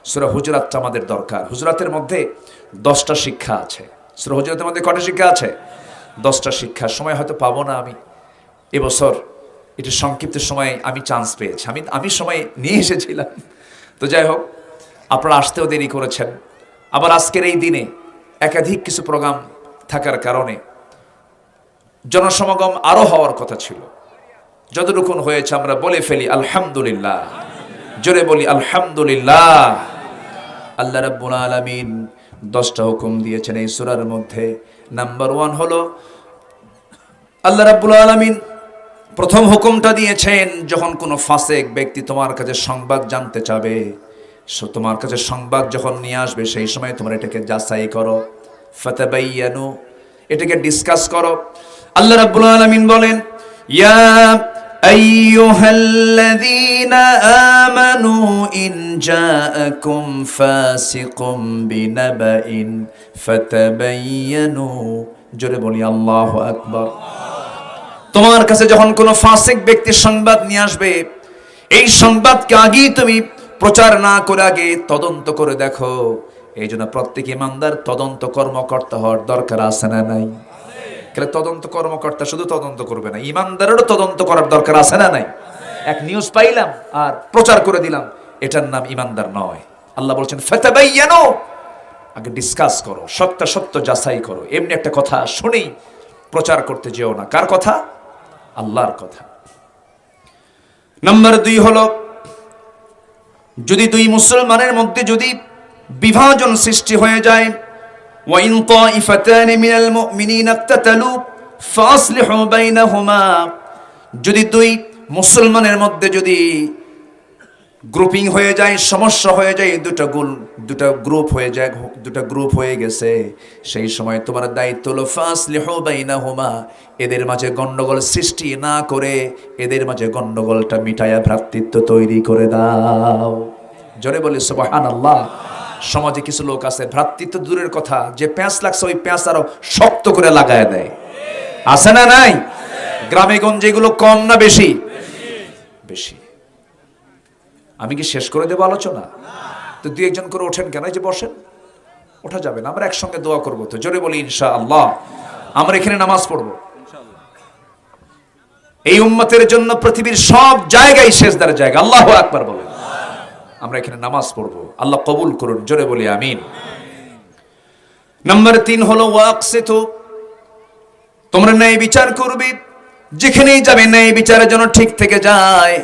সূরা হুজুরাতটা আমাদের দরকার। হুজুরাতের মধ্যে 10টা শিক্ষা আছে। সূরা হুজুরাতের মধ্যে কয়টা শিক্ষা আছে? 10টা শিক্ষা। সময় হয়তো পাবো না আমি এবছর, একটু সংক্ষিপ্ত সময়ে আমি চান্স পেয়েছি, আমি সময় নিয়ে এসেছিলাম। তো যাই হোক, আপনারা আসতেও দেরি করেছেন। আবার আজকের এই দিনে একাধিক কিছু প্রোগ্রাম থাকার কারণে জনসমাগম আরো হওয়ার কথা ছিল। যতটুকু হয়েছে আমরা বলে ফেলি আলহামদুলিল্লাহ। জোরে বলি আলহামদুলিল্লাহ। আল্লাহ রাব্বুল আলামিন 10টা হুকুম দিয়েছেন এই সূরার মধ্যে। নাম্বার 1 হলো আল্লাহ রাব্বুল আলামিন প্রথম হুকুমটা দিয়েছেন, যখন কোনো ফাসিক ব্যক্তি তোমার কাছে সংবাদ জানতে চাবে, তোমার কাছে সংবাদ যখন নিয়ে আসবে, সেই সময় তোমরা এটাকে যাচাই করো, ফাতাবাইয়ানু, এটাকে ডিসকাস করো। আল্লাহ রাব্বুল আলামিন বলেন, ইয়া আইয়ুহাল্লাযীনা আমানু ইন জাআকুম ফাসিকুম বিনাবাইন ফাতাবাইয়ানু। জোরে বলি আল্লাহু আকবার। তোমার কাছে যখন কোনো ফাসিক ব্যক্তি সংবাদ নিয়ে আসবে, এই সংবাদকে আগেই তুমি প্রচার না করে আগে তদন্ত করে দেখো। এই জন্য প্রত্যেক ইমানদার তদন্ত কর্মকর্তা হওয়ার দরকার আছে না নাই? তদন্ত কর্মকর্তা শুধু তদন্ত করবে না, ইমানদারেরও তদন্ত করার দরকার আছে না নাই? এক নিউজ পাইলাম আর প্রচার করে দিলাম, এটার নাম ইমানদার নয়। আল্লাহ বলছেন ফাতাবাইয়ানু, আগে ডিসকাস করো, সত্য যাচাই করো। এমনি একটা কথা শুনেই প্রচার করতে যেও না। কার কথা? আল্লাহর কথা। নাম্বার 2 হলো, যদি দুই মুসলমানের মধ্যে যদি বিভাজন সৃষ্টি হয়ে যায়, ওয়া ইন তাইফাতানি মিনাল মুমিনিনা ইকতাতালু ফাসলিহু বাইনাহুমা, যদি দুই মুসলমানের মধ্যে যদি গ্রুপিং হয়ে যায়, সমস্যা হয়ে যায়, দুটা গ্রুপ হয়ে গেছে, সেই সময় তোমার দায়িত্ব হলো ফাসলিহু বাইনাহুমা, এদের মাঝে গন্ডগোল সৃষ্টি না করে এদের মাঝে গন্ডগোলটা মিটায়া ভ্রাতৃত্ব তৈরি করে দাও। জোরে বলি সুবহানাল্লাহ। সমাজে কিছু লোক আছে, ভ্রাতৃত্ব দূরের কথা, যে প্যাঁচ লাগছে ওই প্যাঁচ আরো শক্ত করে লাগায় দেয়। আছে না নাই? গ্রামে গঞ্জে এগুলো কম না বেশি? বেশি। আমি কি শেষ করে দেবো আলোচনা? তো 2-1 জন করে ওঠেন কেন? এই যে বসেন, ওঠা যাবে না? আমরা একসঙ্গে দোয়া করবো তো। জোরে বলি ইনশাআল্লাহ। আমরা এখানে নামাজ পড়বো এই উম্মতের জন্য। পৃথিবীর সব জায়গায় সেজদার জায়গা, আল্লাহু আকবার বলেন। আমরা এখানে নামাজ পড়বো, আল্লাহ কবুল করুন। জোরে বলি আমিন। নাম্বার 3 হলো ওয়াকসিতু, তোমরা ন্যায় বিচার করবে। যেখানেই যাবে ন্যায় বিচারের জন্য ঠিক থেকে যায়।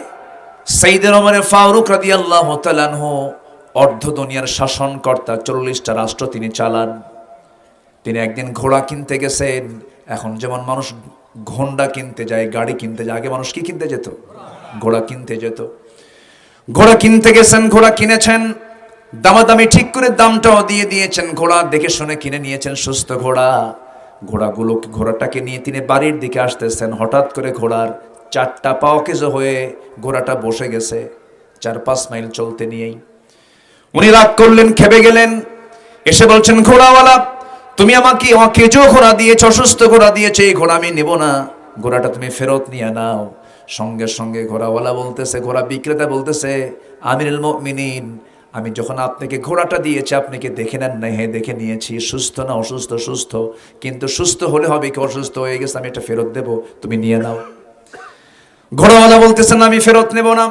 সাইয়েদনা ওমর ফারুক রাদিয়াল্লাহু তাআলা আনহু অর্ধ দুনিয়ার শাসনকর্তা, 40টা রাষ্ট্র তিনি চালান। তিনি একদিন ঘোড়া কিনতে গেছেন। এখন যেমন মানুষ ঘোড়া কিনতে যায়, গাড়ি কিনতে যায়, আগে মানুষ কি কিনতে যেত? ঘোড়া কিনতে যেত। ঘোড়া কিনতে গেছেন, ঘোড়া কিনেছেন, দামাদামি ঠিক করে দামটাও দিয়ে দিয়েছেন। ঘোড়া দেখে শুনে কিনে নিয়েছেন, সুস্থ ঘোড়া। ঘোড়াটাকে নিয়ে তিনি বাড়ির দিকে আসতেছেন। হঠাৎ করে ঘোড়ার 4টা পা অকেজ হয়ে ঘোড়াটা বসে গেছে 4-5 মাইল চলতে নিয়েই। উনি রাগ করলেন, খেপে গেলেন, এসে বলছেন, ঘোড়াওয়ালা তুমি আমাকে অকেজো ঘোড়া দিয়েছ, অসুস্থ ঘোড়া দিয়েছ, এই ঘোড়া আমি নেব না, ঘোড়াটা তুমি ফেরত নিয়ে নাও। সঙ্গে সঙ্গে ঘোড়াওয়ালা বলতেছে, ঘোড়া বিক্রেতা বলতেছে, আমিরুল মুমিনিন, আমি যখন আপনাকে ঘোড়াটা দিয়েছি আপনি কি দেখে নেন না? হ্যাঁ দেখে নিয়েছি। সুস্থ না অসুস্থ? সুস্থ। কিন্তু সুস্থ হলে হবে কি, অসুস্থ হয়ে গেছে, আমি এটা ফেরত দেব, তুমি নিয়ে নাও। ঘোড়াওয়ালা বলতেছেন, আমি ফেরত নেব না।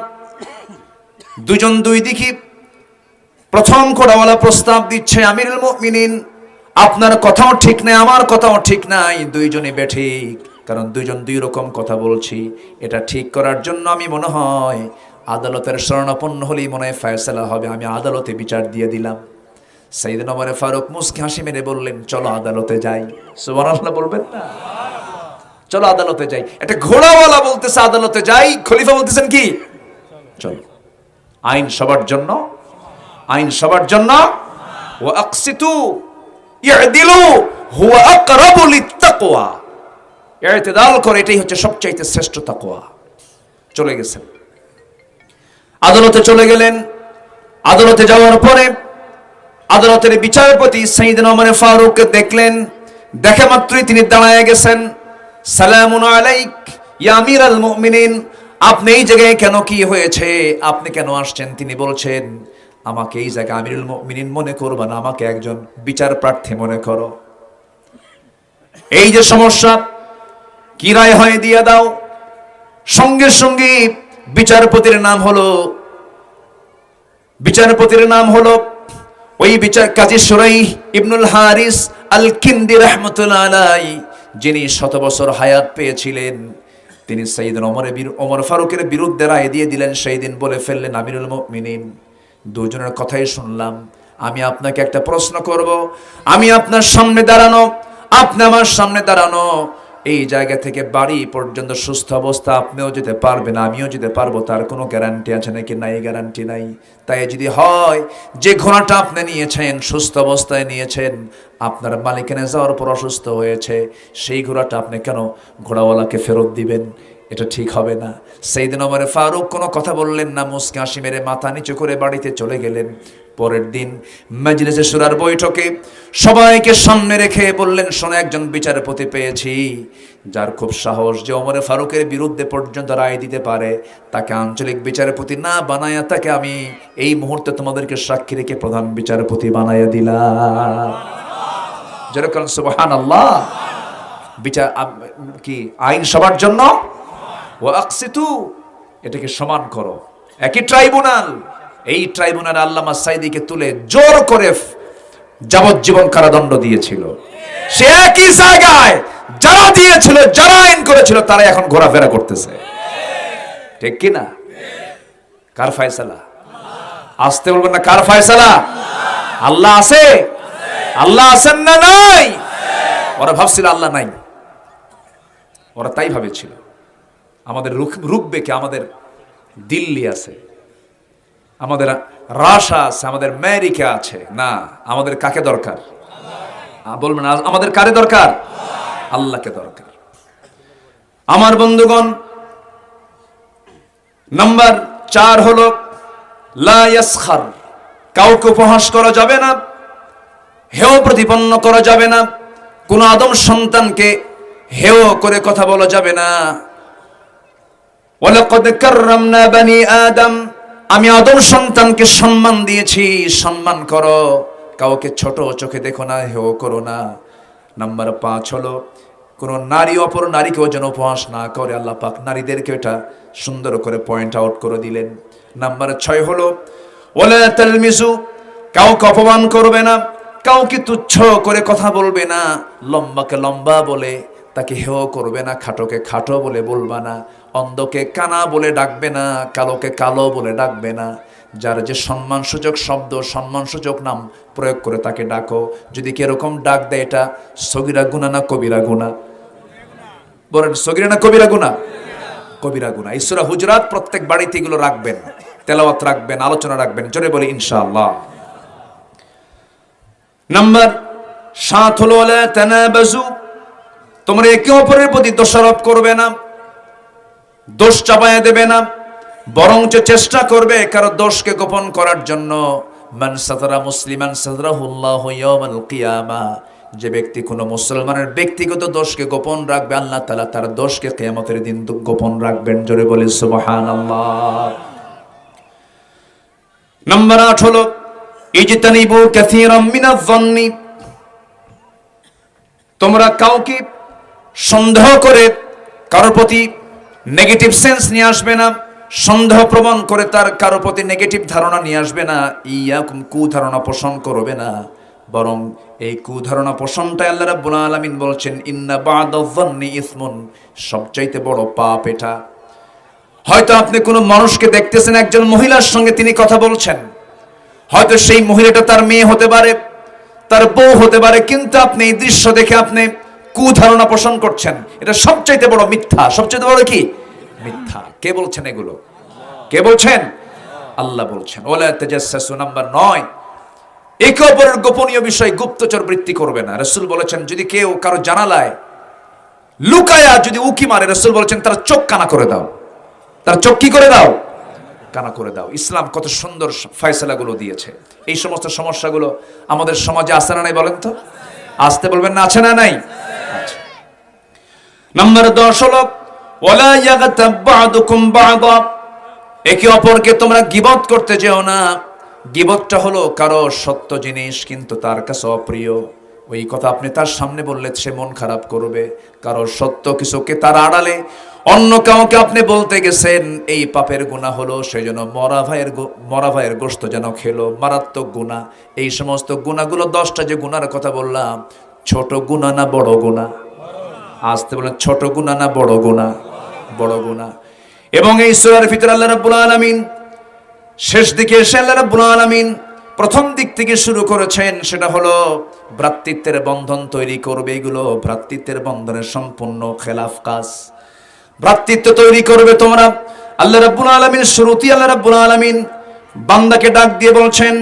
দুজন দুই দিকে। প্রথম ঘোড়াওয়ালা প্রস্তাব দিচ্ছে, আমিরুল মুমিনিন আপনার কথাও ঠিক নাই, আমার কথাও ঠিক নাই, দুইজনই বেঠিক, কারণ দুইজন দুই রকম কথা বলছি। এটা ঠিক করার জন্য আমি মনে হয় আদালতের শরণাপন্ন হলেই মনে হয় ফয়সালা হবে, আমি আদালতে বিচার দিয়ে দিলাম। সাইয়েদনা ওমর ফারুক মুস্কি হাসি মেরে বললেন, চলো আদালতে যাই। সুবহানাল্লাহ বলবেন না? চলো আদালতে যাই। একটা ঘোড়াওয়ালা বলতেছে আদালতে যাই, খলিফা বলতেছেন কি চলো। আইন সবার জন্য, আইন সবার জন্য। ওয়া আকসিতু ইয়াদিলু হুয়া আকরাবু লিত্তাকওয়া, ইতিদাল করে, এটাই হচ্ছে সবচাইতে শ্রেষ্ঠ তাকওয়া। চলে গেছেন, আদালতে চলে গেলেন। আদালতে যাওয়ার পরে আদালতের বিচারপতি সাইয়েদনা ওমর ফারুক দেখলেন। দেখে মাত্রই তিনি দাঁড়ায় গেছেন। সালামুন আলাইক ইয়া আমিরাল মুমিনিন, আপনি এই জায়গায় কেন, কি হয়েছে, আপনি কেন আসছেন? তিনি বলছেন, আমাকে এই জায়গায় আমিরুল মুমিনিন মনে করবা না, আমাকে একজন বিচার প্রার্থী মনে করো। এই যে সমস্যা, কি রায় হয় দিয়ে দাও। সঙ্গে সঙ্গে বিচারপতির নাম হলো ওই কাজী শুরাইহ ইবনুল হারিস আল কিন্দি রাহমাতুল্লাহ আলাইহি, যিনি 100 বছর হায়াত পেয়েছিলেন। তিনি সাইয়েদনা ওমর ফারুকের বিরুদ্ধে রায় দিয়ে দিলেন। সেই দিন বলে ফেললেন, আমিরুল মুমিনিন, দুজনের কথাই শুনলাম, আমি আপনাকে একটা প্রশ্ন করব। আমি আপনার সামনে দাঁড়ানো, আপনি আমার সামনে দাঁড়ানো, এই জায়গা থেকে বাড়ি পর্যন্ত সুস্থ অবস্থা আপনিও যেতে পারবেন, আমিও যেতে পারবো, তার কোনো গ্যারান্টি আছে নাকি? নাই, গ্যারান্টি নাই। তাই যদি হয় যে ঘোড়াটা আপনি নিয়েছেন, সুস্থ অবস্থায় নিয়েছেন, আপনার মালিকানা যাওয়ার পর অসুস্থ হয়েছে, সেই ঘোড়াটা আপনি কেন ঘোড়াওয়ালাকে ফেরত দিবেন? এটা ঠিক হবে না। সেইদিন ওমর ফারুক কোনো কথা বললেন না, মুস্কি হাসি মেরে মাথা নিচু করে বাড়িতে চলে গেলেন। পরের দিন মাজলিসে শুরার বৈঠকে সবাইকে সামনে রেখে বললেন, শোনো, একজন বিচারপতি পেয়েছি যার খুব সাহস, যে ওমর ফারুকের বিরুদ্ধে পর্যন্ত রায় দিতে পারে। তাকে আঞ্চলিক বিচারপতি না বানায়া, তাকে আমি এই মুহূর্তে তোমাদেরকে সাক্ষী রেখে প্রধান বিচারপতি বানায়া দিলাম। যেরকম সুবহানাল্লাহ। বিচার কি আইন সবার জন্য, ওয়া আকসিতু, এটাকে সমান করো। একই ট্রাইব্যুনাল, এই ট্রাইব্যুনালে আল্লামা সাইদিকে তুলে জোর করে যাবজ্জীবন কারাদণ্ড দিয়েছিল। সে একই জায়গায় যারা দিয়েছিল, যারা আইন করেছিল, তারা এখন ঘোরাফেরা করতেছে। ঠিক কি না? কার ফয়সালা? আসতে বলবেন না, কার ফয়সালা? আল্লাহ আছে, আল্লাহ আছেন না নাই? ওরা ভাবছিল আল্লাহ নাই, ওরা তাই ভাবেছিল আমাদের রুখবে কে? আমাদের দিল্লি আছে, আমাদের রাশা আছে, আমাদের আমেরিকা আছে। না, আমাদের কাকে দরকার? বলবেন আমাদের কারে দরকার? আল্লাহকে দরকার। আমার বন্ধুগণ, নাম্বার 4 হলো লা ইয়াসখার, কাউকে উপহাস করা যাবে না, হেয় প্রতিপন্ন করা যাবে না, কোন আদম সন্তানকে হেয় করে কথা বলা যাবে না। ওয়ালাকাদ কাররামনা বানি আদম, আমি আদম সন্তানকে সম্মান দিয়েছি, সম্মান করো, কাউকে ছোট চোখে দেখো না, হেয় করো না। নাম্বার 5 হলো কোন নারী অপর নারীকেও যেন উপহাস না করে। আল্লাহ পাক নারীদেরকে এটা সুন্দর করে পয়েন্ট আউট করে দিলেন। নাম্বার 6 হলো ওয়ালা তালমিজু, কাউকে অপমান করবে না, কাউকে তুচ্ছ করে কথা বলবে না, লম্বাকে লম্বা বলে তাকে হেয় করবে না, খাটোকে খাটো বলে বলবা না, অন্ধকে কানা বলে ডাকবে না, কালোকে কালো বলে ডাকবে না। যার যে সম্মানসূচক শব্দ, সম্মানসূচক নাম প্রয়োগ করে তাকে ডাকো। যদি কিরকম ডাক দেয়, এটা সগীরা গুনাহ না কবিরা গুনাহ? বলেন, সগীরা না কবিরা গুনাহ? কবিরা গুনাহ। এই সূরা হুজরাত প্রত্যেক বাড়িতে এগুলো রাখবেন, তেলাওয়াত রাখবেন, আলোচনা রাখবেন। জোরে বলি ইনশাআল্লাহ। নাম্বার 7 হলো ওয়ালা তানাবাজু, তোমরা একে অপরের প্রতি দোষারোপ করবে না, দোষ চাপায়া দেবে না, বরঞ্চ চেষ্টা করবে কারো দোষকে গোপন করার জন্য। মান সাতারা মুসলিমান সাতারাহুল্লাহু ইয়াওমাল কিয়ামা, যে ব্যক্তি কোনো মুসলমানের ব্যক্তিগত দোষকে গোপন রাখবে, আল্লাহ তাআলা তার দোষকে কিয়ামতের দিন গোপন রাখবেন। জোরে বলি সুবহানাল্লাহ। নাম্বার 8 হলো ইজতানিবু কাসীরাম মিনাজ যন্নি, তোমরা কাউকে সন্দেহ করে কারোর প্রতি নেগেটিভ সেন্স নিয়ে আসবে না, সন্দেহ প্রবণ করে তার কারোর প্রতি নেগেটিভ ধারণা নিয়ে আসবে না, ইয়াকুম কুধারণা পোষণ করবে না। বরং এই কুধারণা পোষণটাই আল্লাহ রাব্বুল আলামিন বলছেন, ইন্না বা'দায যন্নি ইসমুন, সবচাইতে বড় পাপ এটা। হয়তো আপনি কোনো মানুষকে দেখতেছেন, একজন মহিলার সঙ্গে তিনি কথা বলছেন, হয়তো সেই মহিলাটা তার মেয়ে হতে পারে, তার বউ হতে পারে, কিন্তু আপনি এই দৃশ্য দেখে আপনি কুধারণা পোষণ করছেন। এটা সবচাইতে বড় মিথ্যা। সবচাইতে বড় কি? মিথ্যা। কে বলছেন এগুলো? কে বলছেন? আল্লাহ বলছেন। ওয়ালা তাজাসসু, নাম্বার 9, একে অপরের গোপনীয় বিষয় গুপ্তচর বৃত্তি করবে না। রাসূল বলেছেন, যদি কেউ কারো জানালায় লুকায়া যদি উকি মারে, রাসূল বলেছেন তার চোখ কানা করে দাও। তার চোখ কি করে দাও? কানা করে দাও। ইসলাম কত সুন্দর ফয়সালাগুলো দিয়েছে। এই সমস্ত সমস্যাগুলো আমাদের সমাজে আছে না নাই বলেন তো? আসতে বলবেন না, আছে না নাই? আচ্ছা। নাম্বার 10 হলো ওয়ালা ইয়াগতাব বা'দুকুম বা'দা, একে অপরকে তোমরা গীবত করতে যেও না, গীবতটা হলো কারো সত্য জিনিস কিন্তু তার কাছে অপ্রিয়, ওই কথা আপনি তার সামনে বললে সে মন খারাপ করবে। কারো সত্য কিছুকে তার আড়ালে অন্য কাউকে আপনি বলতে গেছেন, এই পাপের গুনাহ হলো। সেজন্য মরা ভাইয়ের গোশত যেন খেলো, মারাত্মক গুনাহ। এই সমস্ত গুনাহগুলো 10টা যে গুনার কথা বললাম, ছোট গুনাহ না বড় গুনাহ? আসতে বলেন, ছোট গুনাহ না বড় গুনাহ? বড় গুনাহ। এবং এই সূরার ভিতরে আল্লাহ রাব্বুল আলামিন শেষ দিকে এসে আল্লাহ রাব্বুল আলামিন প্রথম দিক থেকে শুরু করেছেন, সেটা হলো ভ্রাতৃত্বের বন্ধন তৈরি করবে। এগুলো ভ্রাতৃত্বের বন্ধনের সম্পূর্ণ খেলাফ কাজ। ভ্রাতৃত্ব তৈরি করবে তোমরা। আল্লাহ রাব্বুল আলামিন শুরুতেই আল্লাহ রাব্বুল আলামিন বান্দাকে ডাক দিয়ে বলছেন,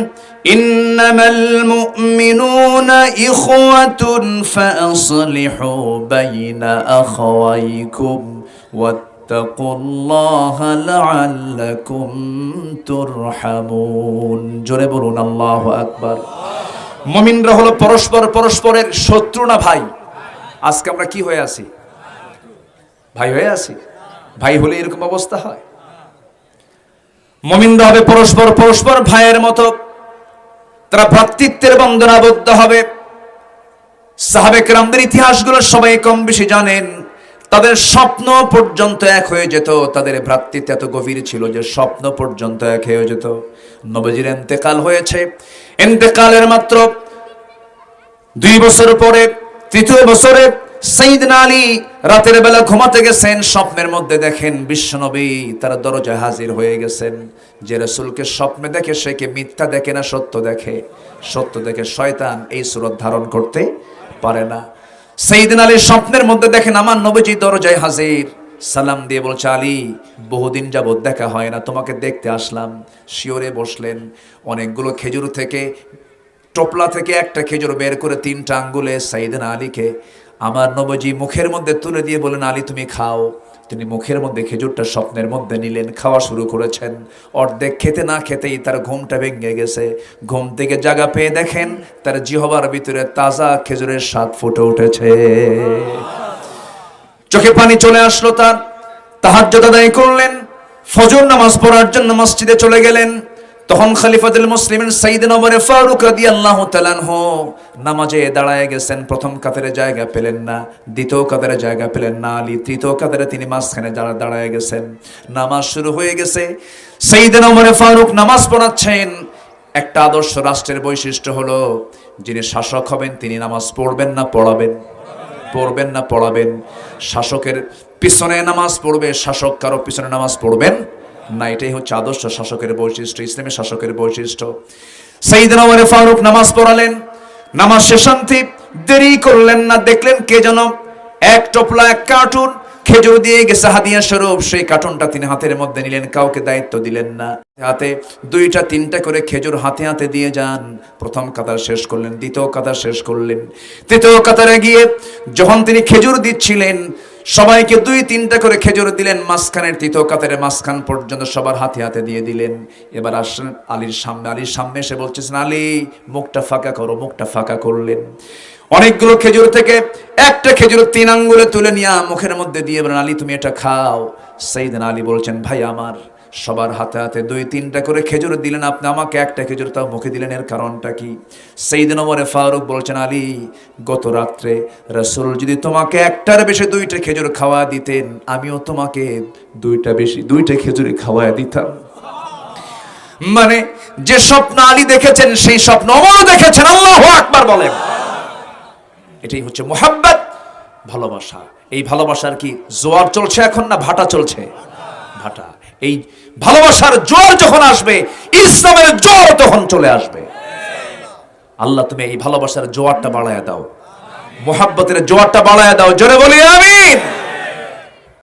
ইন্নামাল মুমিনুনা ইখওয়াতুন ফাসলিহু বাইনা আখাওয়াইকুম ওয়াত্তাকুল্লাহা লাআল্লাকুম তুরহামুন। জোরে বলুন আল্লাহু আকবার। মুমিনরা হলো পরস্পরের শত্রু না ভাই? আজকে আমরা কি হয়ে আছি? ভাই হয়ে আছি। ভাই হলে এরকম অবস্থা হয়? মুমিনরা হবে পরস্পর ভাইয়ের মতো, তারা ভ্রাতৃত্বের বন্ধনে আবদ্ধ হবে। সাহাবে কেরামদের ইতিহাসগুলো সবাই কম বেশি জানেন। তাদের স্বপ্ন পর্যন্ত এক হয়ে যেত। তাদের ভ্রাতৃত্ব এত গভীর ছিল যে স্বপ্ন পর্যন্ত এক হয়ে যেত। নবীজির ইন্তেকাল হয়েছে, ইন্তেকালের মাত্র 2 বছর পরে 3য় বছরে সাইয়েদনা আলী রাতের বেলা ঘুমাতে গেছেন, স্বপ্নের মধ্যে দেখেন বিশ্বনবী তার দরজায় হাজির হয়ে গেছেন। যে রাসূলকে স্বপ্নে দেখে সে কি মিথ্যা দেখে না সত্য দেখে? সত্য দেখে। শয়তান এই সুরত ধারণ করতে পারে না। সাইয়েদনা আলী স্বপ্নের মধ্যে দেখেন আমার নবীজি দরজায় হাজির। সালাম দিয়ে বলছে, আলী বহুদিন যাবত দেখা হয় না, তোমাকে দেখতে আসলাম। শিওরে বসলেন। অনেকগুলো খেজুর থেকে, টোপলা থেকে একটা খেজুর বের করে 3টা আঙ্গুলে সাইয়েদনা আলীকে আমার নবীজি মুখের মধ্যে তুলে দিয়ে বলেন, আলী তুমি খাও। তিনি মুখের মধ্যে খেজুরটা স্বপ্নের মধ্যে নিলেন, খাওয়া শুরু করেছেন। অর্ধেক খেতে না খেতেই তার ঘুমটা ভেঙে গেছে। ঘুম থেকে জাগা পেয়ে দেখেন তার জিহ্বার ভিতরে তাজা খেজুরের স্বাদ ফুটে উঠেছে। চোখে পানি চলে আসলো তার। তাহাজ্জুদ আদায় করলেন, ফজর নামাজ পড়ার জন্য মসজিদে চলে গেলেন। তখন খলিফাতুল মুসলিমিন সাইয়েদনা ওমর ফারুক রাদিয়াল্লাহু তাআলা আনহু নামাজে দাঁড়ায় গেছেন। প্রথম কাতারে জায়গা পেলেন না, দ্বিতীয় কাতারে জায়গা পেলেন না আলী, তৃতীয় কাতারে তিনি মাঝখানে দাঁড়ায় গেছেন। নামাজ শুরু হয়ে গেছে। সাইয়েদনা ওমর ফারুক নামাজ পড়াচ্ছেন। একটা আদর্শ রাষ্ট্রের বৈশিষ্ট্য হলো, যিনি শাসক হবেন তিনি নামাজ পড়বেন না পড়াবেন? পড়বেন না পড়াবেন? শাসকের পিছনে নামাজ পড়বে, শাসক কারো পিছনে নামাজ পড়বেন না। এটাই হচ্ছে আদর্শ শাসকের বৈশিষ্ট্য, ইসলামী শাসকের বৈশিষ্ট্য। সাইয়েদনা ওমর ফারুক নামাজ পড়ালেন। নামাজ শেষান্তে দেরি করলেন না। দেখলেন কে যেন এক টোপলা এক কার্টুন খেজুর দিয়ে গেছে হাদিয়া স্বরূপ। সেই কার্টুনটা তিনি হাতের মধ্যে নিলেন, কাউকে দায়িত্ব দিলেন না। হাতে 2টা 3টা করে খেজুর হাতে হাতে দিয়ে যান। প্রথম কাতার শেষ করলেন, দ্বিতীয় কাতার শেষ করলেন, তৃতীয় কাতারে গিয়ে যখন তিনি খেজুর দিচ্ছিলেন, সবাইকে 2-3টা করে খেজুর দিলেন। মাঝখানের তৃতীয় কাতারে মাঝখান পর্যন্ত সবার হাতে হাতে দিয়ে দিলেন। এবার আসলেন আলীর সামনে। আলীর সামনে এসে বলছেন, আলী মুখটা ফাঁকা করো। মুখটা ফাঁকা করলেন। অনেকগুলো খেজুর থেকে একটা খেজুর 3 আঙ্গুলে তুলে নিয়ে মুখের মধ্যে দিয়ে বলেন, আলী তুমি এটা খাও। সাইয়েদনা আলী বলছেন, ভাই আমার, সবার হাতে হাতে 2-3টা করে খেজুর দিলেন, আপনি আমাকে একটা খেজুর তাও মুখে দিলেন, এর কারণটা কি? সাইয়েদনা ওমর ফারুক বলছেন, আলী গত রাত্রে রাসূল যদি তোমাকে একটার বেশি 2টা খেজুর খাওয়া দিতেন, আমিও তোমাকে 2টা খেজুর খাওয়া দিতাম। মানে যে স্বপ্ন আলী দেখেছেন সেই স্বপ্ন ওমর দেখেছেন। আল্লাহু আকবার বলেন। এটাই হচ্ছে মুহাব্বত, ভালোবাসা। এই ভালোবাসার কি জোয়ার চলছে এখন না ভাটা চলছে? ভাটা। এই ভালোবাসার জোয়ার যখন আসবে, ইসলামের জোয়ার তখন চলে আসবে। আল্লাহ তুমি এই ভালোবাসার জোয়ারটা বাড়ায়া দাও, মুহাব্বতের জোয়ারটা বাড়ায়া দাও। জোরে বলি আমিন।